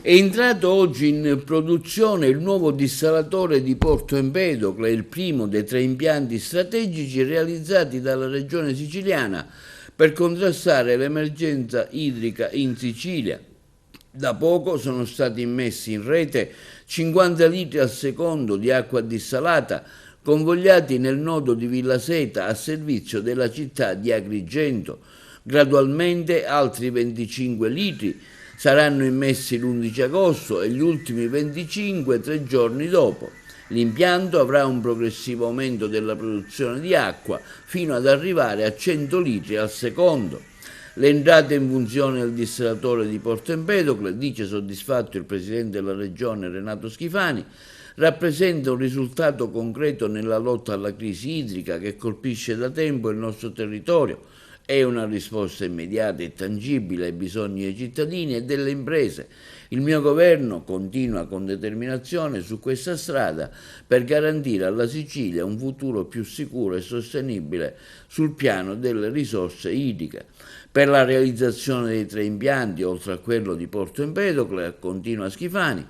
È entrato oggi in produzione il nuovo dissalatore di Porto Empedocle, il primo dei 3 impianti strategici realizzati dalla regione siciliana per contrastare l'emergenza idrica in Sicilia. Da poco sono stati immessi in rete 50 litri al secondo di acqua dissalata convogliati nel nodo di Villaseta a servizio della città di Agrigento. Gradualmente altri 25 litri saranno immessi l'11 agosto e gli ultimi 25 3 giorni dopo. L'impianto avrà un progressivo aumento della produzione di acqua fino ad arrivare a 100 litri al secondo. L'entrata in funzione del dissalatore di Porto Empedocle, dice soddisfatto il presidente della regione Renato Schifani, rappresenta un risultato concreto nella lotta alla crisi idrica che colpisce da tempo il nostro territorio. È una risposta immediata e tangibile ai bisogni dei cittadini e delle imprese. Il mio governo continua con determinazione su questa strada per garantire alla Sicilia un futuro più sicuro e sostenibile sul piano delle risorse idriche. Per la realizzazione dei 3 impianti, oltre a quello di Porto Empedocle, continua Schifani,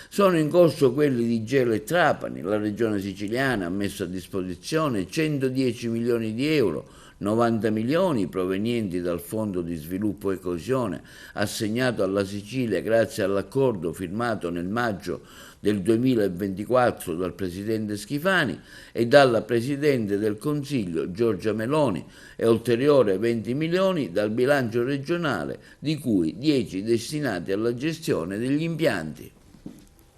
sono in corso quelli di Gela e Trapani. La regione siciliana ha messo a disposizione 110 milioni di euro, 90 milioni provenienti dal Fondo di Sviluppo e Coesione assegnato alla Sicilia grazie all'accordo firmato nel maggio del 2024 dal Presidente Schifani e dalla Presidente del Consiglio Giorgia Meloni e ulteriore 20 milioni dal bilancio regionale, di cui 10 destinati alla gestione degli impianti.